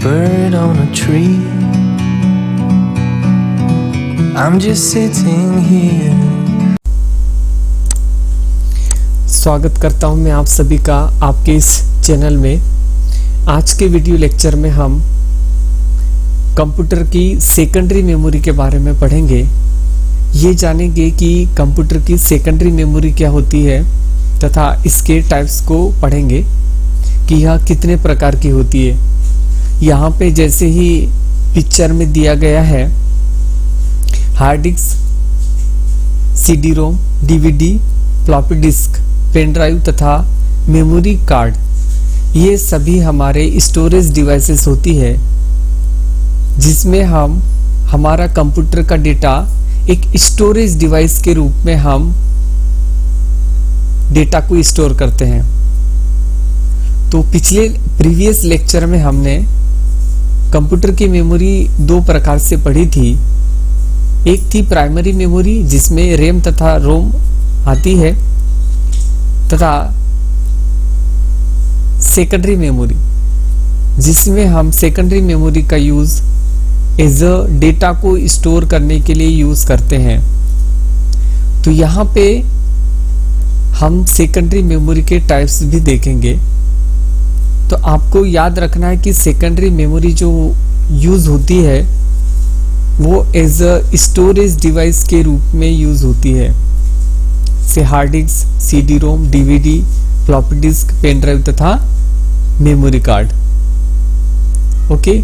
bird on a tree. I'm just sitting here. स्वागत करता हूं मैं आप सभी का आपके इस चैनल में। आज के वीडियो लेक्चर में हम कंप्यूटर की सेकेंडरी मेमोरी के बारे में पढ़ेंगे। ये जानेंगे कि कंप्यूटर की सेकेंडरी मेमोरी क्या होती है तथा इसके टाइप्स को पढ़ेंगे कि यह कितने प्रकार की होती है। यहाँ पे जैसे ही पिक्चर में दिया गया है, hard disk, CD ROM, DVD, floppy disk, pen drive तथा मेमोरी कार्ड, ये सभी हमारे स्टोरेज डिवाइसेस होती है जिसमें हम हमारा कंप्यूटर का डेटा एक स्टोरेज डिवाइस के रूप में हम डेटा को स्टोर करते हैं। तो पिछले प्रीवियस लेक्चर में हमने कंप्यूटर की मेमोरी दो प्रकार से पढ़ी थी। एक थी प्राइमरी मेमोरी जिसमें रैम तथा रोम आती है, तथा सेकेंडरी मेमोरी जिसमें हम सेकेंडरी मेमोरी का यूज एज अ डेटा को स्टोर करने के लिए यूज करते हैं। तो यहाँ पे हम सेकेंडरी मेमोरी के टाइप्स भी देखेंगे। तो आपको याद रखना है कि सेकेंडरी मेमोरी जो यूज होती है वो एज अ स्टोरेज डिवाइस के रूप में यूज होती है, से hard disk, CD ROM, DVD, floppy disk, pen drive तथा मेमोरी कार्ड। ओके,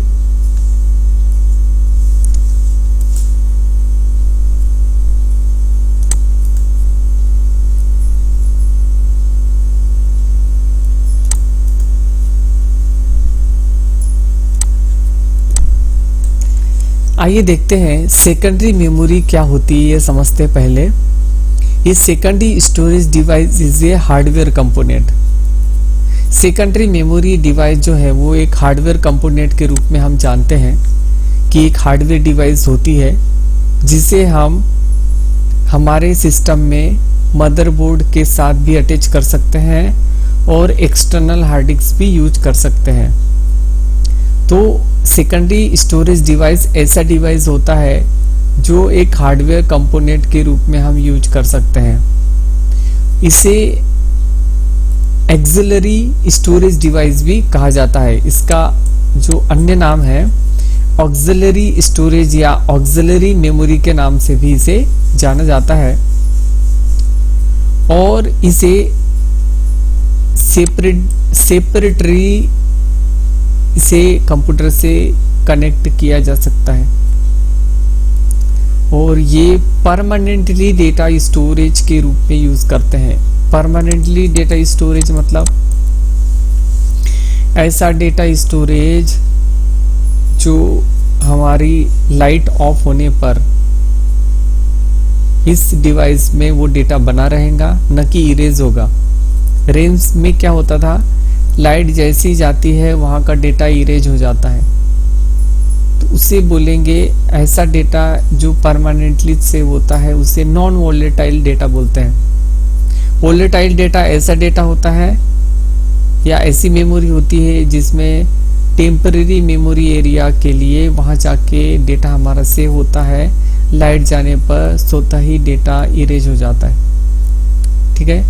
आइए देखते हैं सेकेंडरी मेमोरी क्या होती है, ये समझते हैं पहले। ये secondary storage device is a hardware component. Secondary memory device जो है वो एक हार्डवेयर कंपोनेंट के रूप में हम जानते हैं कि एक हार्डवेयर डिवाइस होती है जिसे हम हमारे सिस्टम में मदरबोर्ड के साथ भी अटैच कर सकते हैं और एक्सटर्नल हार्ड डिस्क भी यूज कर सकते हैं। तो सेकेंडरी स्टोरेज डिवाइस ऐसा डिवाइस होता है जो एक हार्डवेयर कंपोनेंट के रूप में हम यूज कर सकते हैं। इसे एक्सिलरी स्टोरेज डिवाइस भी कहा जाता है। इसका जो अन्य नाम है ऑक्सिलरी स्टोरेज या ऑक्सिलरी मेमोरी के नाम से भी इसे जाना जाता है। और इसे सेपरेटरी इसे कंप्यूटर से कनेक्ट किया जा सकता है और ये परमानेंटली डेटा स्टोरेज के रूप में यूज करते हैं। परमानेंटली डेटा स्टोरेज मतलब ऐसा डेटा स्टोरेज जो हमारी लाइट ऑफ होने पर इस डिवाइस में वो डेटा बना रहेगा, न कि इरेज होगा। रैम्स में क्या होता था, लाइट जैसी जाती है वहाँ का डेटा इरेज हो जाता है, तो उसे बोलेंगे ऐसा डेटा जो परमानेंटली सेव होता है उसे नॉन वोलेटाइल डेटा बोलते हैं। वोलेटाइल डेटा ऐसा डेटा होता है या ऐसी मेमोरी होती है जिसमें टेम्परेरी मेमोरी एरिया के लिए वहाँ जाके डेटा हमारा सेव होता है, लाइट जाने पर स्वतः ही डेटा इरेज हो जाता है। ठीक है,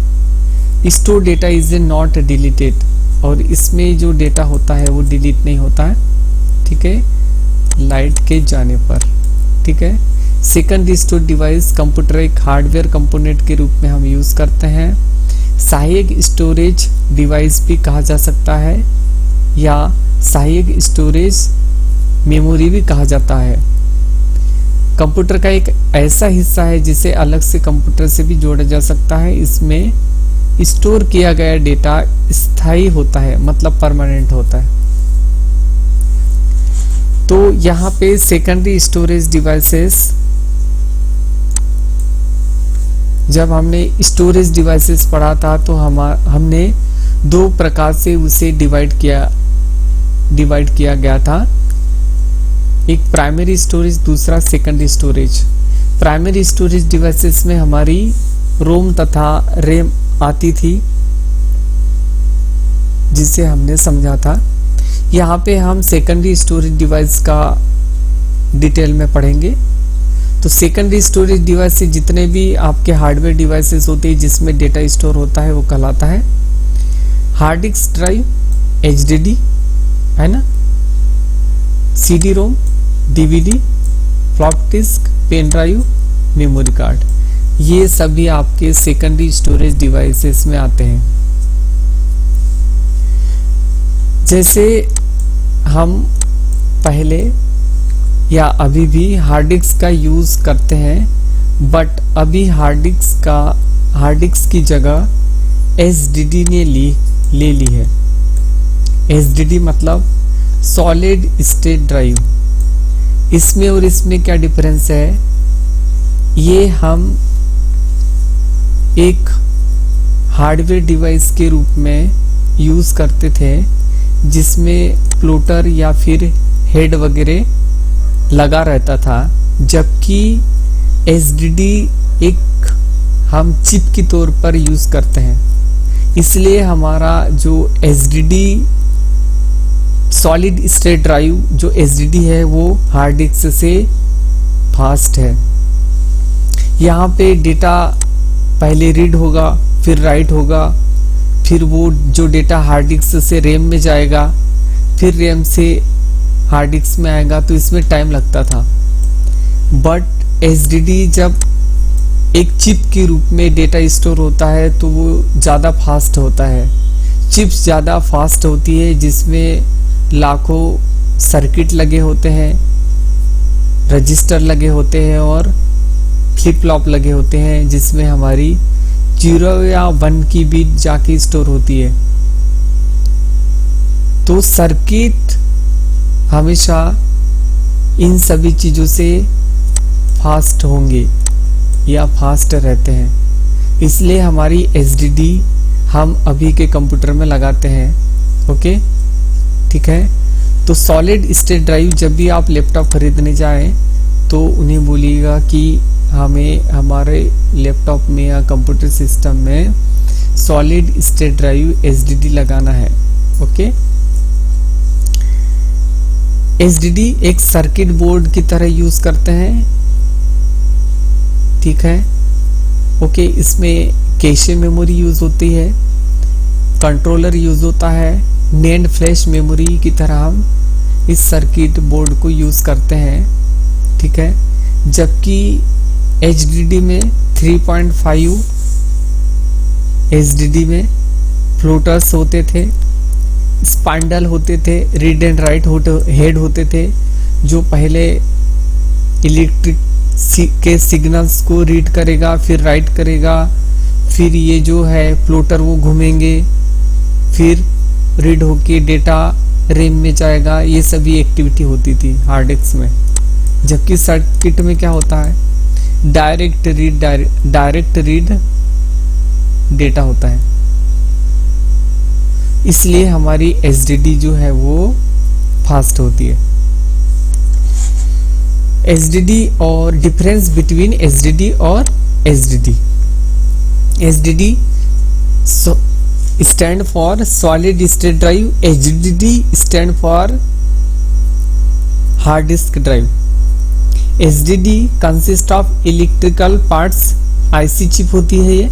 store data is not deleted, और इसमें जो डेटा होता है वो डिलीट नहीं होता है। ठीक है, लाइट के जाने पर। ठीक है, सेकेंडरी स्टोर डिवाइस कंप्यूटर एक हार्डवेयर कंपोनेंट के रूप में हम यूज करते हैं। सहायक स्टोरेज डिवाइस भी कहा जा सकता है या सहायक स्टोरेज मेमोरी भी कहा जाता है। कंप्यूटर का एक ऐसा हिस्सा है जिसे अलग से कंप्यूटर से भी जोड़ा जा सकता है। इसमें स्टोर किया गया डेटा स्थायी होता है, मतलब परमानेंट होता है। तो यहाँ पे सेकेंडरी स्टोरेज डिवाइसेस, जब हमने स्टोरेज डिवाइसेस पढ़ा था तो हमने दो प्रकार से उसे डिवाइड किया गया था। एक प्राइमरी स्टोरेज, दूसरा secondary storage. Primary storage devices में हमारी रोम तथा रैम आती थी जिसे हमने समझा था। यहाँ पे हम सेकेंडरी स्टोरेज डिवाइस का डिटेल में पढ़ेंगे। तो सेकेंडरी स्टोरेज डिवाइस से जितने भी आपके हार्डवेयर डिवाइसेस होते हैं जिसमें डेटा स्टोर होता है वो कहलाता है हार्ड डिस्क ड्राइव, HDD, है ना, CD ROM, DVD, flop disk, pen drive, memory card, ये सभी आपके सेकेंडरी स्टोरेज डिवाइसेस में आते हैं। जैसे हम पहले या अभी भी हार्ड डिस्क का यूज करते हैं, बट अभी हार्ड डिस्क की जगह SSD ने ले ली है। SSD मतलब सॉलिड स्टेट ड्राइव। इसमें और इसमें क्या डिफरेंस है, ये हम एक हार्डवेयर डिवाइस के रूप में यूज करते थे जिसमें फ्लोटर या फिर हेड वगैरह लगा रहता था, जबकि SSD एक हम चिप की तौर पर यूज करते हैं। इसलिए हमारा जो SSD सॉलिड स्टेट ड्राइव जो SSD है वो हार्ड डिस्क से फास्ट है। यहाँ पे डेटा पहले रीड होगा, फिर राइट होगा, फिर वो जो डेटा हार्ड डिस्क से रैम में जाएगा, फिर रैम से हार्ड डिस्क में आएगा, तो इसमें टाइम लगता था। बट SSD जब एक चिप के रूप में डेटा स्टोर होता है तो वो ज़्यादा फास्ट होता है। चिप्स ज़्यादा फास्ट होती है जिसमें लाखों सर्किट लगे होते हैं, रजिस्टर लगे होते हैं और फ्लिप फ्लॉप लगे होते हैं, जिसमें हमारी 0 या 1 की बीट जाके स्टोर होती है। तो सर्किट हमेशा इन सभी चीज़ों से फास्ट होंगे या फास्ट रहते हैं, इसलिए हमारी SSD हम अभी के कंप्यूटर में लगाते हैं। ओके, ठीक है। तो सॉलिड स्टेट ड्राइव जब भी आप लैपटॉप खरीदने जाएं तो उन्हें बोलिएगा कि हमें हमारे लैपटॉप में या कंप्यूटर सिस्टम में सॉलिड स्टेट ड्राइव SSD लगाना है। ओके, SSD एक सर्किट बोर्ड की तरह यूज करते हैं, ठीक है। ओके, इसमें कैशे मेमोरी यूज होती है, कंट्रोलर यूज होता है, नेंड फ्लैश मेमोरी की तरह हम इस सर्किट बोर्ड को यूज करते हैं, ठीक है। जबकि HDD में 3.5 SSD में फ्लोटर्स होते थे, स्पाइंडल होते थे, रीड एंड राइट हेड होते थे, जो पहले इलेक्ट्रिक के सिग्नल्स को रीड करेगा, फिर राइट करेगा, फिर ये जो है फ्लोटर वो घूमेंगे, फिर रीड होके डेटा रैम में जाएगा। ये सभी एक्टिविटी होती थी हार्ड डिस्क में। जबकि सर्किट में क्या होता है, डायरेक्ट रीड डेटा होता है। इसलिए हमारी SSD जो है वो फास्ट होती है। SSD और डिफरेंस बिटवीन SSD और SSD stand for solid state drive, HDD stand for hard disk drive. SSD consist of electrical parts, IC chip होती है ये,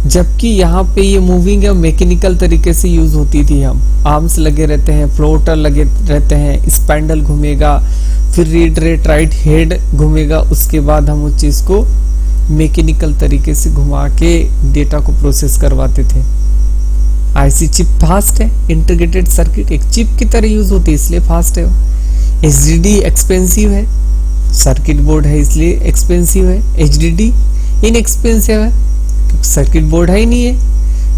जबकि यहाँ पे ये मूविंग या मैकेनिकल तरीके से यूज होती थी। हम आर्म्स लगे रहते हैं, फ्लोटर लगे रहते हैं, स्पाइंडल घूमेगा, फिर रीड रेट राइट हेड घूमेगा, उसके बाद हम उस चीज को मैकेनिकल तरीके से घुमा के डेटा को प्रोसेस करवाते थे। IC चिप फास्ट है, इंटीग्रेटेड सर्किट एक चिप की तरह यूज होती है इसलिए फास्ट है। SSD एक्सपेंसिव है, सर्किट बोर्ड है इसलिए एक्सपेंसिव है। HDD इनएक्सपेंसिव है, सर्किट बोर्ड है ही नहीं है,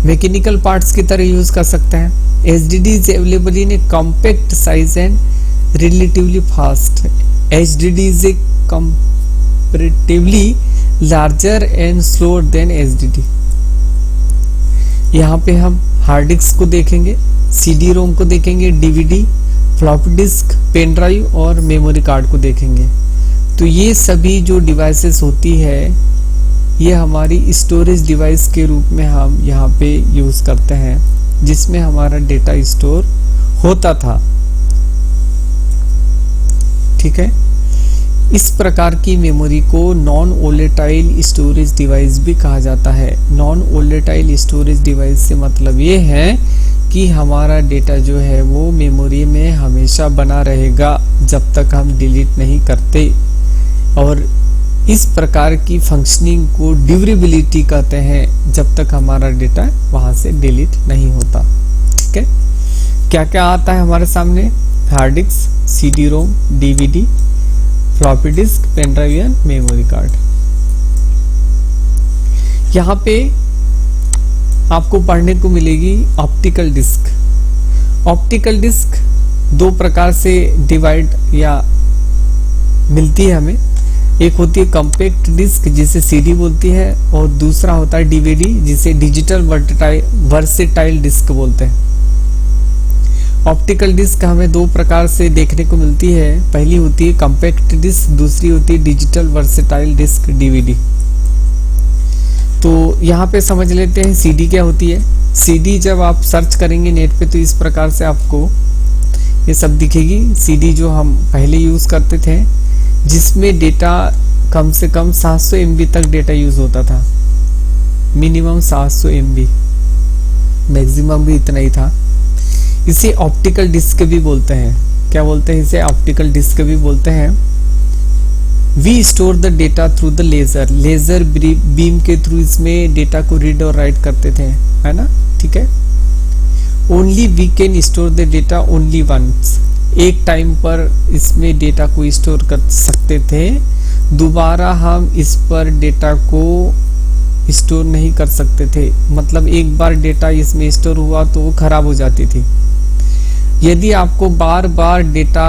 मैकेनिकल पार्ट्स की तरह यूज कर सकते हैं। SSD is available in A compact size and relatively fast. HDD is a comparatively larger and slower then SSD। यहाँ पे हम हार्ड डिस्क को देखेंगे, CD रोम को देखेंगे, DVD, floppy disk, pen drive और मेमोरी कार्ड को देखेंगे। तो ये सभी जो डिवाइसेस होती है ये हमारी स्टोरेज डिवाइस के रूप में हम यहाँ पे यूज करते हैं, जिसमें हमारा डेटा स्टोर होता था। ठीक है, इस प्रकार की मेमोरी को नॉन वोलेटाइल स्टोरेज डिवाइस भी कहा जाता है। नॉन वोलेटाइल स्टोरेज डिवाइस से मतलब ये है कि हमारा डेटा जो है वो मेमोरी में हमेशा बना रहेगा जब तक हम डिलीट नहीं करते, और इस प्रकार की फंक्शनिंग को ड्यूरेबिलिटी कहते हैं, जब तक हमारा डेटा वहां से डिलीट नहीं होता। ठीक है, क्या क्या आता है हमारे सामने? Hard disk, CD ROM, DVD, floppy disk, pen drive या मेमोरी कार्ड। यहाँ पे आपको पढ़ने को मिलेगी ऑप्टिकल डिस्क। ऑप्टिकल डिस्क दो प्रकार से डिवाइड या मिलती है हमें। एक होती है कॉम्पैक्ट डिस्क जिसे सीडी बोलती है, और दूसरा होता है डीवीडी जिसे डिजिटल वर्सेटाइल डिस्क बोलते हैं। ऑप्टिकल डिस्क हमें दो प्रकार से देखने को मिलती है। पहली होती है कॉम्पैक्ट डिस्क, दूसरी होती है डिजिटल वर्सेटाइल डिस्क डीवीडी। तो यहाँ पे समझ लेते हैं सीडी क्या होती है। सीडी जब आप सर्च करेंगे नेट पे तो इस प्रकार से आपको ये सब दिखेगी। सीडी जो हम पहले यूज करते थे, जिसमें डेटा कम से कम 700 MB तक डेटा यूज होता था। मिनिमम 700 MB, मैक्सिमम भी इतना ही था। इसे ऑप्टिकल डिस्क भी बोलते हैं। क्या बोलते हैं इसे? ऑप्टिकल डिस्क भी बोलते हैं। We store the data through the laser beam के थ्रू इसमें डेटा को रीड और राइट करते थे, है ना? ठीक है। Only we can store the data only once. एक टाइम पर इसमें डेटा को स्टोर कर सकते थे, दोबारा हम इस पर डेटा को स्टोर नहीं कर सकते थे। मतलब एक बार डेटा इसमें स्टोर हुआ तो वो खराब हो जाती थी। यदि आपको बार बार डेटा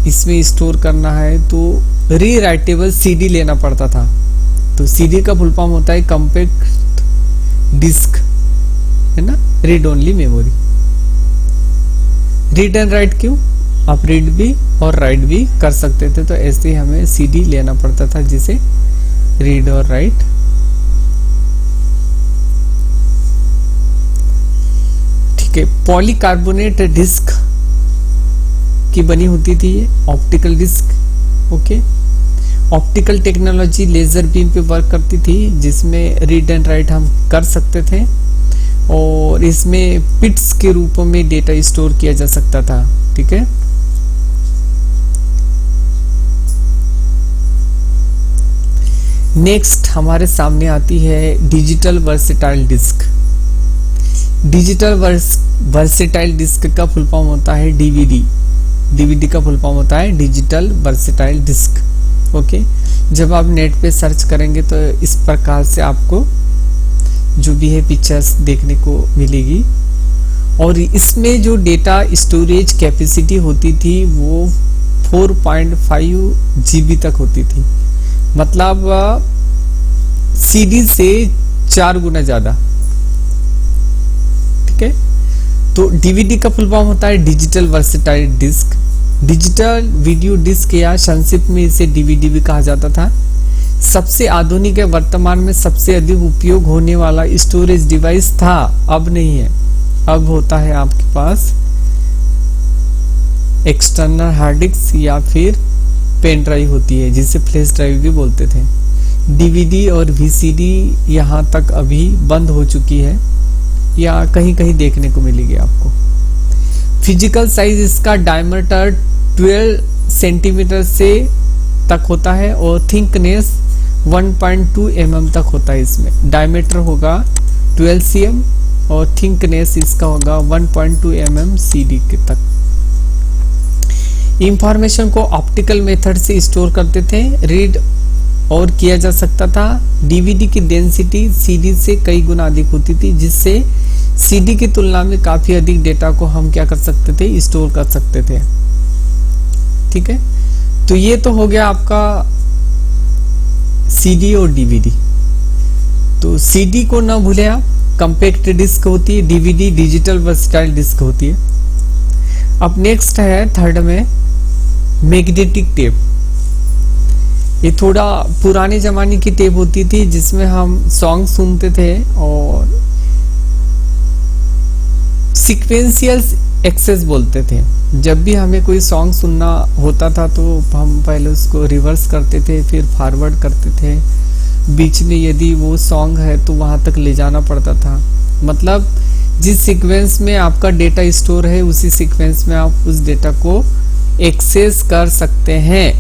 इसमें स्टोर करना है तो रीराइटेबल सीडी लेना पड़ता था। तो सीडी का फुल फॉर्म होता है कॉम्पैक्ट डिस्क, है ना? Read only memory. Read and right क्यों? आप रीड भी और राइट भी कर सकते थे, तो ऐसे ही हमें सीडी लेना पड़ता था जिसे रीड और राइट। ठीक है, पॉलीकार्बोनेट डिस्क की बनी होती थी ये optical disk. Okay, optical technology laser beam पे वर्क करती थी, जिसमें रीड एंड राइट हम कर सकते थे, और इसमें पिट्स के रूप में डेटा स्टोर किया जा सकता था। ठीक है, नेक्स्ट हमारे सामने आती है digital versatile disk. Digital versatile disk का फुल फॉर्म होता है डीवीडी। डीवीडी का फुल फॉर्म होता है डिजिटल वर्सेटाइल डिस्क। ओके, जब आप नेट पे सर्च करेंगे तो इस प्रकार से आपको जो भी है पिक्चर्स देखने को मिलेगी, और इसमें जो डेटा स्टोरेज कैपेसिटी होती थी वो 4.5 GB तक होती थी। मतलब सीडी से 4 गुना ज्यादा। ठीक है, तो डीवीडी का फुल फॉर्म होता है digital versatile disk. Digital video disk या संक्षिप्त में इसे डीवीडी भी कहा जाता था। सबसे आधुनिक है, वर्तमान में सबसे अधिक उपयोग होने वाला स्टोरेज डिवाइस था, अब नहीं है। अब होता है आपके पास एक्सटर्नल हार्ड डिस्क या फिर पेन ड्राइव होती है, जिसे फ्लैश ड्राइव भी बोलते थे। डीवीडी और वीसीडी यहाँ तक अभी बंद हो चुकी है, या कहीं कहीं देखने को मिलेगी आपको। फिजिकल साइज इसका डायमीटर 12 सेंटीमीटर से तक होता है, और थिकनेस 1.2 mm तक होता है। इसमें डायमीटर होगा 12 cm और थिकनेस इसका होगा 1.2 mm CD के तक। इंफॉर्मेशन को ऑप्टिकल मेथड से स्टोर करते थे, रीड और किया जा सकता था। डीवीडी की डेंसिटी सीडी से कई गुना अधिक होती थी, जिससे सीडी की तुलना में काफी अधिक डेटा को हम क्या कर सकते थे? स्टोर कर सकते थे। ठीक है, तो ये तो हो गया आपका सीडी और डीवीडी। तो सीडी को ना भूलें आप, कॉम्पैक्ट डिस्क होती है, डीवीडी डिजिटल वर्सेटाइल डिस्क होती है। अब नेक्स्ट है थर्ड में मैग्नेटिक टेप। ये थोड़ा पुराने जमाने की टेप होती थी, जिसमें हम सॉन्ग सुनते थे और सीक्वेंशियल एक्सेस बोलते थे। जब भी हमें कोई सॉन्ग सुनना होता था तो हम पहले उसको रिवर्स करते थे, फिर फॉरवर्ड करते थे, बीच में यदि वो सॉन्ग है तो वहां तक ले जाना पड़ता था। मतलब जिस सीक्वेंस में आपका डेटा स्टोर है उसी सीक्वेंस में आप उस डेटा को एक्सेस कर सकते हैं।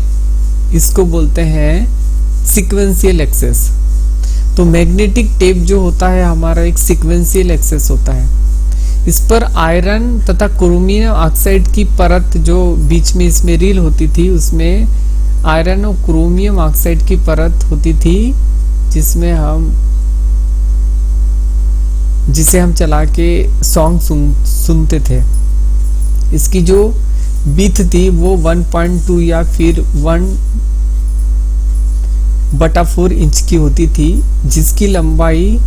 इसको बोलते हैं सीक्वेंशियल एक्सेस। तो मैग्नेटिक टेप जो होता है हमारा एक सीक्वेंशियल एक्सेस होता है। इस पर आयरन तथा क्रोमियम ऑक्साइड की परत जो बीच में इसमें रील होती थी, उसमें आयरन और क्रोमियम ऑक्साइड की परत होती थी जिसे हम चला के सॉन्ग सुनते थे। इसकी जो विड्थ थी वो 1.2 या फिर 1/4 इंच की होती थी, जिसकी लंबाई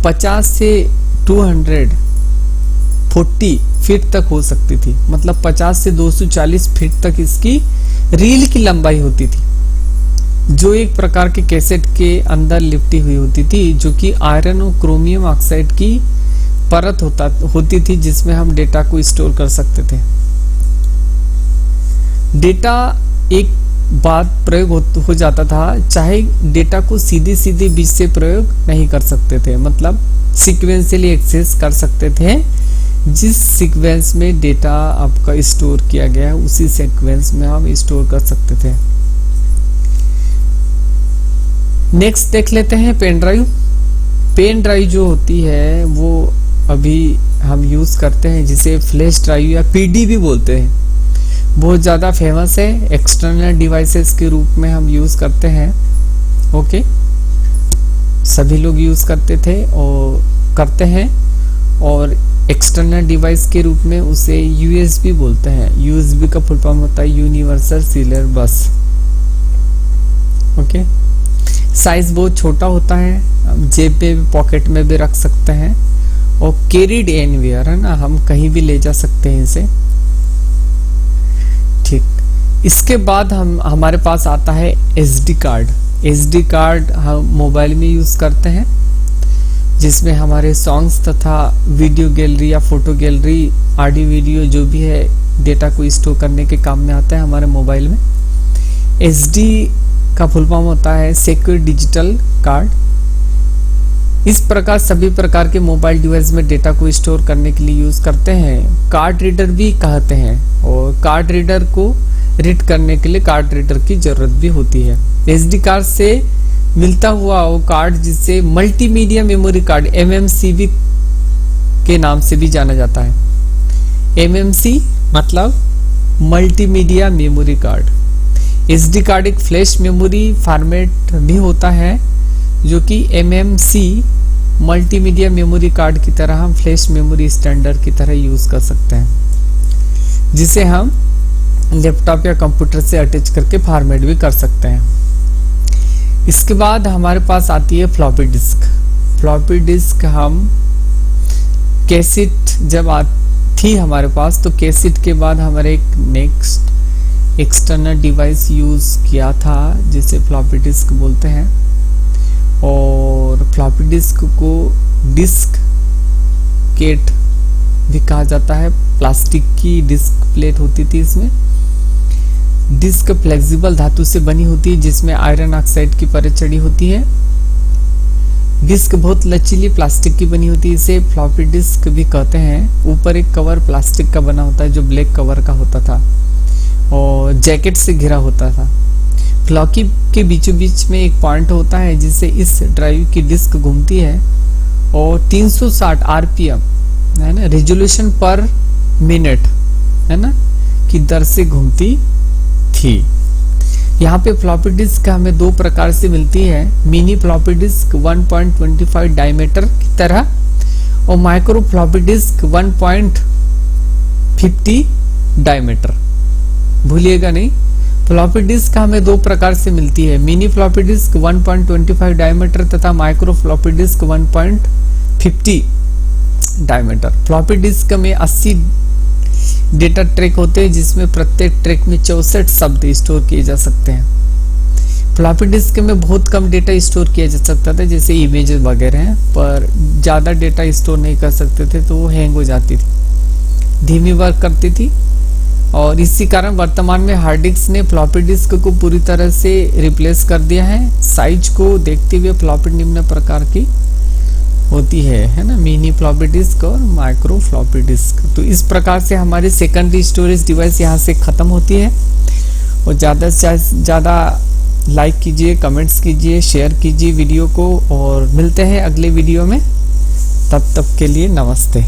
50 से 240 फीट तक हो सकती थी। मतलब 50 से 240 फीट तक इसकी रील की लंबाई होती थी, जो एक प्रकार के कैसेट के अंदर लिपटी हुई होती थी, जो कि आयरन और क्रोमियम ऑक्साइड की परत होती थी, जिसमें हम डेटा को स्टोर कर सकते थे। डेटा एक बात प्रयोग हो जाता था, चाहे डेटा को सीधे बीच से प्रयोग नहीं कर सकते थे। मतलब सीक्वेंशियली एक्सेस कर सकते थे। जिस सीक्वेंस में डेटा आपका स्टोर किया गया है उसी सीक्वेंस में हम स्टोर कर सकते थे। नेक्स्ट देख लेते हैं पेन ड्राइव। पेन ड्राइव जो होती है वो अभी हम यूज करते हैं, जिसे फ्लैश ड्राइव या पीडी भी बोलते हैं। बहुत ज़्यादा फेमस है, एक्सटर्नल डिवाइसेस के रूप में हम यूज करते हैं। ओके, सभी लोग यूज करते थे और करते हैं, और एक्सटर्नल डिवाइस के रूप में उसे यूएसबी बोलते हैं। यूएसबी का फुल फॉर्म होता है यूनिवर्सल सीरियल बस। ओके, साइज बहुत छोटा होता है, हम जेब में पॉकेट में भी रख सकते हैं, और कैरीड एनीवेयर, है ना, हम कहीं भी ले जा सकते हैं इसे। ठीक, इसके बाद हमारे पास आता है एसडी कार्ड। एसडी कार्ड हम मोबाइल में यूज करते हैं, जिसमें हमारे सॉन्ग्स तथा वीडियो गैलरी या फोटो गैलरी, ऑडियो वीडियो जो भी है, डेटा को स्टोर करने के काम में आता है हमारे मोबाइल में। एसडी का फुल फॉर्म होता है सिक्योर डिजिटल कार्ड। इस प्रकार सभी प्रकार के मोबाइल डिवाइस में डेटा को स्टोर करने के लिए यूज करते हैं। कार्ड रीडर भी कहते हैं, और कार्ड रीडर को रीड करने के लिए कार्ड रीडर की जरूरत भी होती है। एसडी कार्ड से मिलता हुआ वो कार्ड, जिसे मल्टीमीडिया मेमोरी कार्ड MMCB के नाम से भी जाना जाता है। MMC मतलब multimedia memory card. SD card एक फ्लैश मेमोरी फॉर्मेट भी होता है, जो कि MMC मल्टीमीडिया मेमोरी कार्ड की तरह हम फ्लैश मेमोरी स्टैंडर्ड की तरह यूज कर सकते हैं, जिसे हम लैपटॉप या कंप्यूटर से अटैच करके फॉर्मेट भी कर सकते हैं। इसके बाद हमारे पास आती है फ्लॉपी डिस्क। फ्लॉपी डिस्क हम कैसेट जब थी हमारे पास, तो कैसेट के बाद हमारे एक नेक्स्ट एक्सटर्नल डिवाइस यूज किया था, जिसे फ्लॉपी डिस्क बोलते हैं। और फ्लॉपी डिस्क को डिस्क केट भी कहा जाता है। प्लास्टिक की डिस्क प्लेट होती थी इसमें। डिस्क फ्लेक्सिबल धातु से बनी होती है, जिसमें आयरन ऑक्साइड की परत चढ़ी होती है। डिस्क बहुत लचीली प्लास्टिक की बनी होती है, इसे फ्लॉपी डिस्क भी कहते हैं। ऊपर एक कवर प्लास्टिक का बना होता है, जो ब्लैक कवर का होता था और जैकेट से घिरा होता था। फ्लॉपी के बीचों बीच में एक पॉइंट होता है, जिससे इस ड्राइव की डिस्क घूमती है और 360 RPM, है ना, रेजोल्यूशन पर मिनट, है ना, की दर से घूमती थी। यहाँ पे फ्लॉपी डिस्क हमें दो प्रकार से मिलती है। मिनी फ्लॉपी डिस्क 1.25 डायमीटर की तरह, और माइक्रो फ्लॉपी डिस्क 1.50 डायमीटर। भूलिएगा नहीं, फ्लॉपी डिस्क हमें दो प्रकार से मिलती है। मिनी फ्लॉपी डिस्क 1.25 डायमीटर तथा micro floppy disk 1.50 diameter. Floppy disk में 80 डेटा ट्रैक होते हैं, जिसमें प्रत्येक ट्रैक में 64 शब्द स्टोर किए जा सकते हैं। फ्लॉपी डिस्क में बहुत कम डेटा स्टोर किया जा सकता था, जैसे इमेज वगैरह हैं, पर ज़्यादा डेटा स्टोर नहीं कर सकते थे, तो वो हैंग हो जाती थी। धीमी वर्क करती थी, और इसी कारण वर्तमान में हार्ड डिस्क ने फ्लॉपी डिस्क को पूरी तरह से रिप्लेस कर दिया है। साइज को देखते हुए फ्लॉपी निम्न प्रकार की होती है ना, मिनी फ्लॉपी डिस्क और माइक्रो फ्लॉपी डिस्क। तो इस प्रकार से हमारी सेकेंडरी स्टोरेज डिवाइस यहाँ से ख़त्म होती है। और ज़्यादा से ज़्यादा लाइक कीजिए, कमेंट्स कीजिए, शेयर कीजिए वीडियो को, और मिलते हैं अगले वीडियो में। तब तक के लिए नमस्ते।